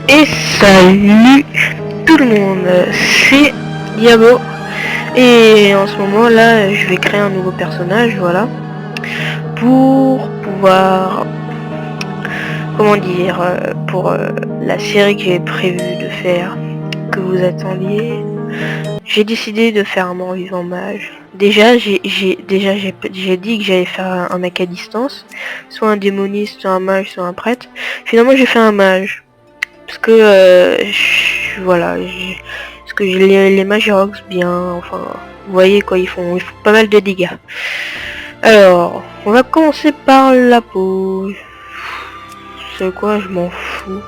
Et salut tout le monde, c'est Diabo. Et en ce moment là, je vais créer un nouveau personnage, voilà. Pour pouvoir, comment dire, pour la série que j'ai prévu de faire, que vous attendiez. J'ai décidé de faire un mort-vivant mage. Déjà, j'ai dit que j'allais faire un mec à distance, soit un démoniste, soit un mage, soit un prêtre. Finalement, j'ai fait un mage. Parce que, voilà, parce que les mages rox bien, enfin, vous voyez quoi, ils font pas mal de dégâts. Alors, on va commencer par la peau. C'est quoi, je m'en fous.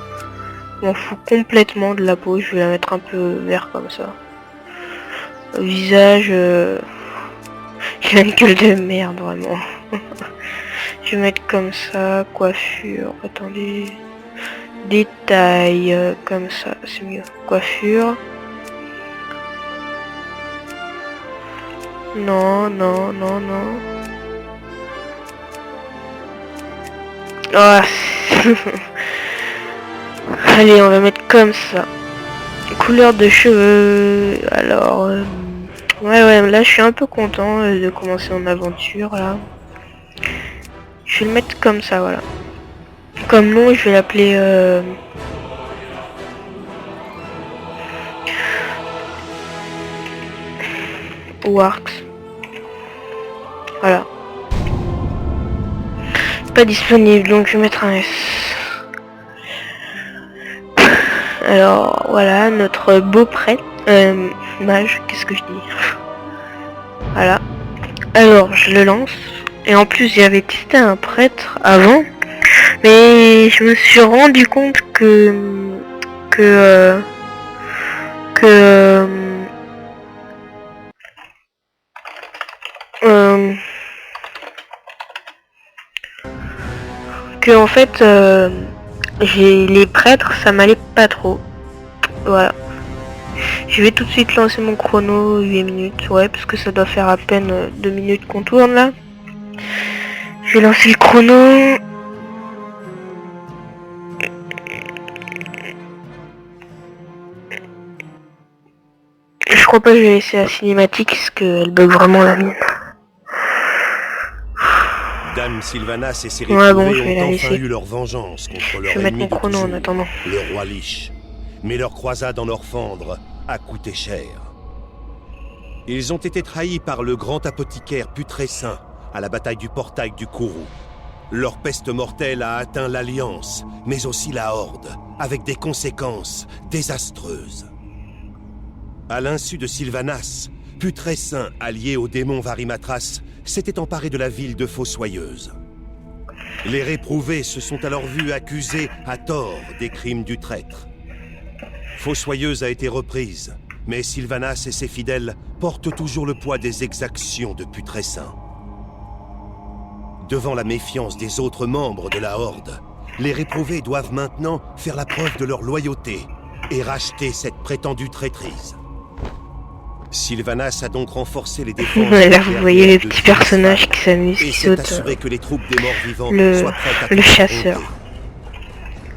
Je m'en fous complètement de la peau, je vais la mettre un peu vert comme ça. Visage, j'ai une gueule de merde, vraiment. Je vais mettre comme ça, coiffure, attendez... Détail, comme ça, c'est mieux. Coiffure. Non, non, non, non. Ah. Allez, on va mettre comme ça. Couleur de cheveux. Alors, ouais, là, je suis un peu content de commencer mon aventure, là. Je vais le mettre comme ça, voilà. Comme nom, je vais l'appeler... Works. Voilà. Pas disponible, donc je vais mettre un S. Alors voilà notre beau prêtre, mage, qu'est-ce que je dis? Voilà. Alors je le lance. Et en plus j'avais testé un prêtre avant, mais je me suis rendu compte que en fait j'ai les prêtres, ça m'allait pas trop. Voilà. Je vais tout de suite lancer mon chrono 8 minutes, ouais, parce que ça doit faire à peine 2 minutes qu'on tourne là. Je vais lancer le chrono. Je crois pas que je vais laisser la cinématique parce qu'elle bug vraiment la mienne. Dame Sylvanas et ses retrouvés ont enfin eu leur vengeance contre leur ennemi de toujours, le roi Lich. Mais leur croisade en Orphandre a coûté cher. Ils ont été trahis par le grand apothicaire Putrescin à la bataille du portail du Kourou. Leur peste mortelle a atteint l'Alliance, mais aussi la Horde, avec des conséquences désastreuses. À l'insu de Sylvanas, Putrescin, allié au démon Varimatras, s'était emparé de la ville de Fossoyeuse. Les réprouvés se sont alors vus accusés à tort des crimes du traître. Fossoyeuse a été reprise, mais Sylvanas et ses fidèles portent toujours le poids des exactions de Putrescin. Devant la méfiance des autres membres de la Horde, les réprouvés doivent maintenant faire la preuve de leur loyauté et racheter cette prétendue traîtrise. Sylvanas a donc renforcé les défenses. Là, vous voyez les petits personnages qui s'amusent, qui sautent. Assuré que les troupes des morts vivants soient prêtes à le chasseur.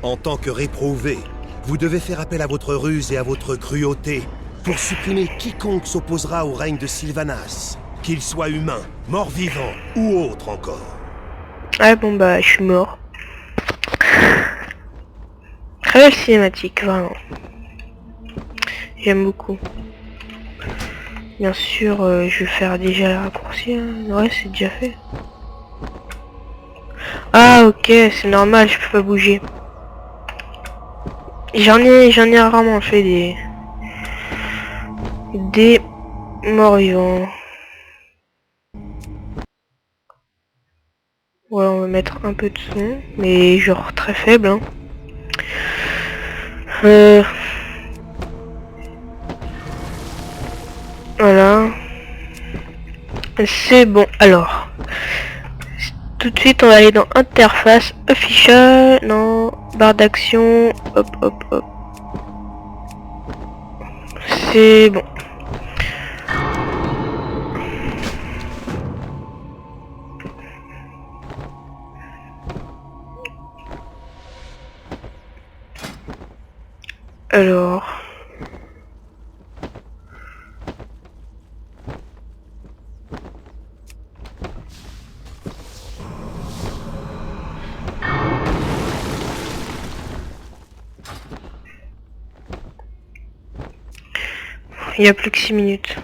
En tant que réprouvé, vous devez faire appel à votre ruse et à votre cruauté pour supprimer quiconque s'opposera au règne de Sylvanas, qu'il soit humain, mort-vivant ou autre encore. Ah bon bah, je suis mort. Très belle cinématique, vraiment. J'aime beaucoup. Bien sûr, je vais faire déjà le raccourci. Hein. Ouais, c'est déjà fait. Ah ok, c'est normal, je peux pas bouger. J'en ai rarement fait des morts vivants. Ouais, on va mettre un peu de son, mais genre très faible. Hein. Voilà. C'est bon. Alors, tout de suite, on va aller dans interface, affichage, non, barre d'action, hop, hop, hop. C'est bon. Alors... Il n'y a plus que 6 minutes.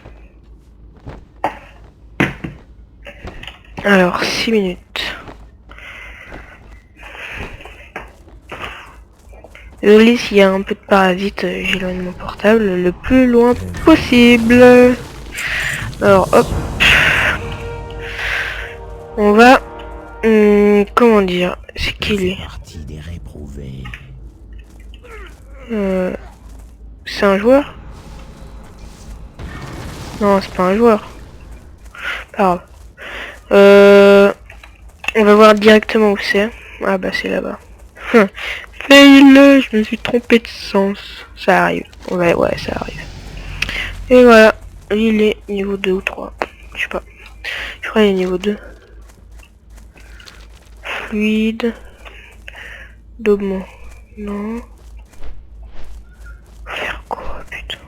Alors, 6 minutes. Désolé s'il y a un peu de parasites, j'éloigne mon portable le plus loin possible. Alors, hop. On va... comment dire? C'est qui lui? C'est un joueur? Non, c'est pas un joueur. Pas grave. On va voir directement où c'est. Ah bah c'est là-bas. Fail, je me suis trompé de sens. Ça arrive. Ouais, ça arrive. Et voilà. Il est niveau 2 ou 3. Je sais pas. Je crois qu'il est niveau 2. Fluide. Daubement. Non. Faire quoi, putain?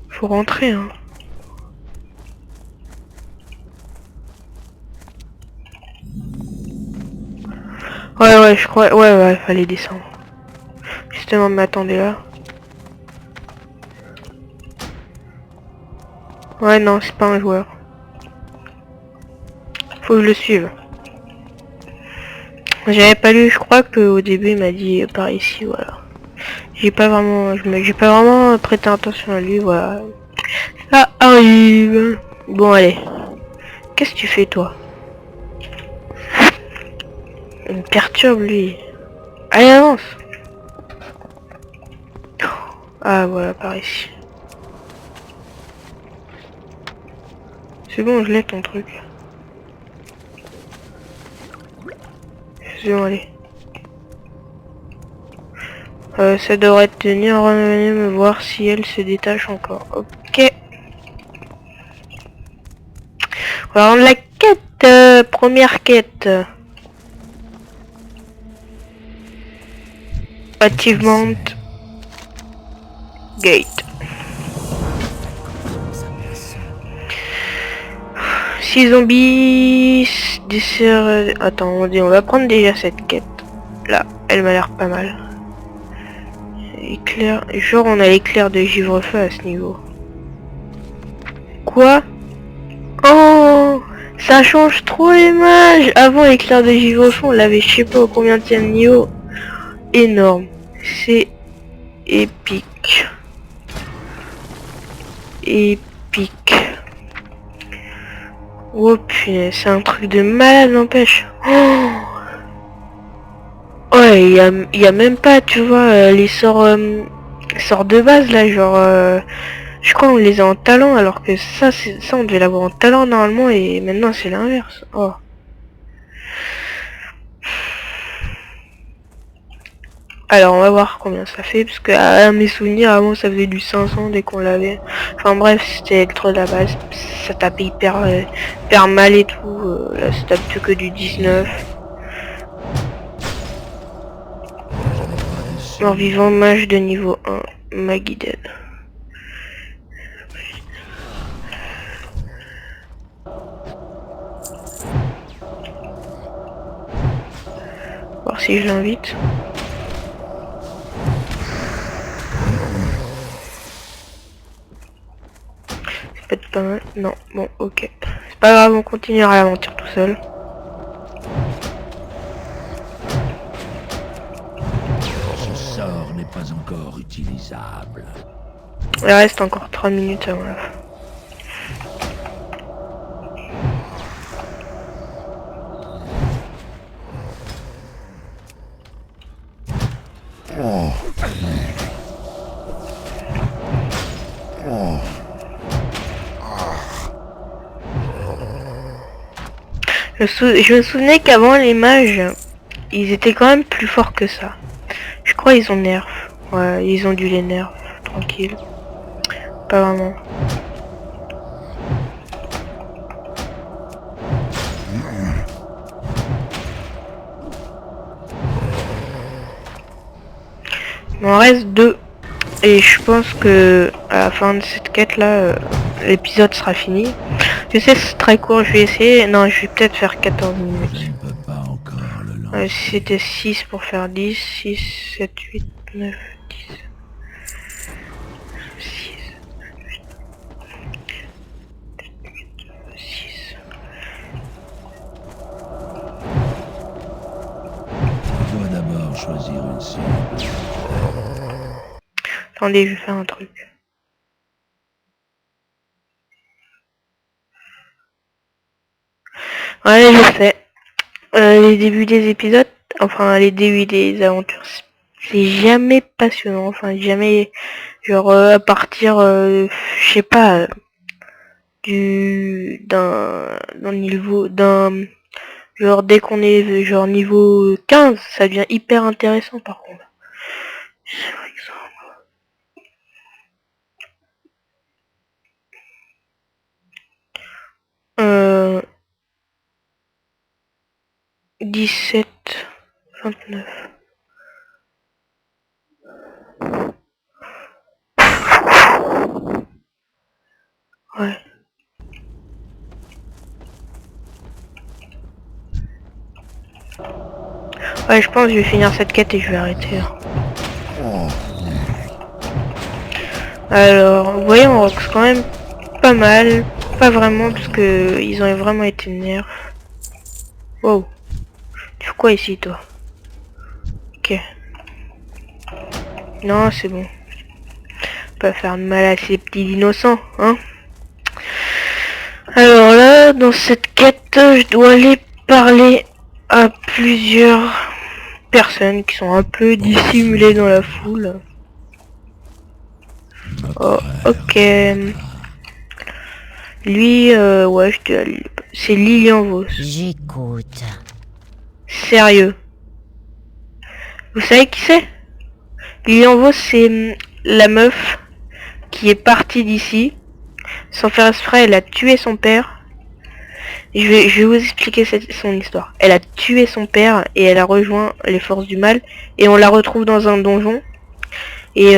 Faut rentrer, hein. Ouais, je crois... Ouais, fallait descendre. Justement, m'attendez là. Ouais, non, c'est pas un joueur. Faut que je le suive. J'avais pas lu, je crois qu'au début il m'a dit par ici, voilà. J'ai pas vraiment prêté attention à lui, voilà. Ça arrive. Bon, allez. Qu'est-ce que tu fais, toi? Il me perturbe, lui. Allez, avance. Ah, voilà, par ici. C'est bon, je l'ai ton truc. C'est bon, allez. Ça devrait tenir, venir me voir si elle se détache encore. Ok. On va rendre la quête. Première quête. Achievement. Gate. 6 zombies. Dessert. Attends, on va prendre déjà cette quête. Là, elle m'a l'air pas mal. Éclair. Genre, on a l'éclair de givre-feu à ce niveau. Quoi? Oh, ça change trop l'image. Avant, l'éclair de givre-feu, on l'avait je sais pas au combien de niveau. Énorme. C'est épique. Épique. Oh putain, c'est un truc de malade, n'empêche. Oh ouais, il y a même pas, tu vois, les sorts de base là, genre, je crois on les a en talent, alors que ça on devait l'avoir en talent normalement, et maintenant c'est l'inverse. Oh. Alors on va voir combien ça fait, parce que à mes souvenirs avant ça faisait du 500 dès qu'on l'avait. Enfin bref, c'était trop de la base, ça tapait hyper mal et tout, là ça tape plus que du 19. Mort vivant, mage de niveau 1, Maggie dead. Voir si je l'invite. Ça peut être pas mal. Non, bon, ok. C'est pas grave, on continuera l'aventure tout seul. Ce sort n'est pas encore utilisable. Il reste encore 3 minutes avant la fin. Je me souvenais qu'avant les mages, ils étaient quand même plus forts que ça. Je crois ils ont nerf. Ouais, ils ont dû les nerfs. Tranquille. Pas vraiment. Il m'en reste 2. Et je pense que à la fin de cette quête là, l'épisode sera fini. Je sais c'est très court, je vais essayer. Non, je vais peut-être faire 14 minutes. Si c'était 6 pour faire 10, 6, 7, 8, 9, 10. 6, 8, 6. On doit d'abord choisir une cible. Attendez, je vais faire un truc. Ouais, je sais. Les débuts des épisodes, enfin les débuts des aventures, c'est jamais passionnant. Enfin, jamais, genre à partir, je sais pas, d'un niveau, genre dès qu'on est genre niveau 15, ça devient hyper intéressant par contre. Par exemple. 17, 29. Ouais. Ouais, je pense que je vais finir cette quête et je vais arrêter. Alors, vous voyez, on rock quand même pas mal. Pas vraiment, parce que ils ont vraiment été nerfs. Wow. Tu fais quoi ici, toi? Ok. Non, c'est bon. Pas faire de mal à ces petits innocents, hein. Alors là, dans cette quête, je dois aller parler à plusieurs personnes qui sont un peu dissimulées dans la foule. Oh, ok. Lui, ouais, c'est Lilian Vos. J'écoute. Sérieux. Vous savez qui c'est? Lilian Vos, c'est la meuf qui est partie d'ici. Sans faire exprès, elle a tué son père. Je vais vous expliquer son histoire. Elle a tué son père et elle a rejoint les forces du mal. Et on la retrouve dans un donjon. Et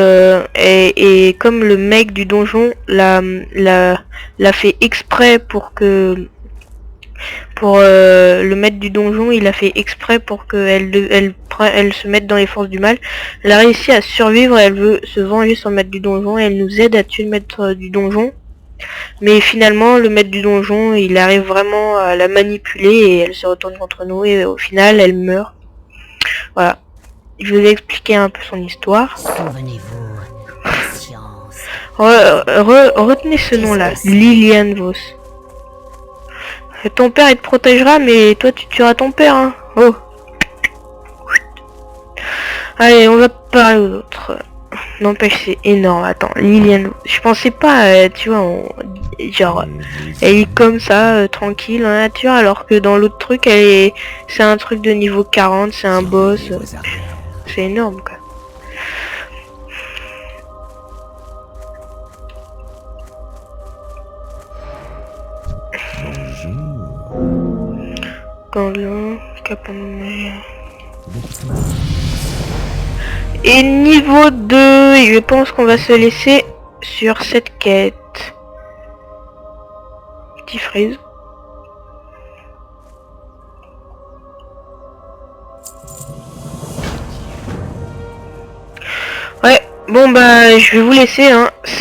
comme le mec du donjon l'a fait exprès pour que... le maître du donjon, il a fait exprès pour qu'elle elle se mette dans les forces du mal. Elle a réussi à survivre et elle veut se venger sur le maître du donjon. Et elle nous aide à tuer le maître du donjon. Mais finalement, le maître du donjon, il arrive vraiment à la manipuler et elle se retourne contre nous et au final, elle meurt. Voilà. Je vous ai expliqué un peu son histoire. Souvenez-vous, patience. Retenez ce nom-là, Lilian Vos. Ton père, il te protégera, mais toi, tu tueras ton père, hein. Oh. Allez, on va parler aux autres. N'empêche, c'est énorme. Attends, Lilian, je pensais pas, tu vois, genre, elle est comme ça, tranquille dans la nature, alors que dans l'autre truc, c'est un truc de niveau 40, c'est un boss. C'est énorme, quoi. Bonjour. Et niveau 2, je pense qu'on va se laisser sur cette quête. Petit freeze. Ouais, bon bah je vais vous laisser, hein.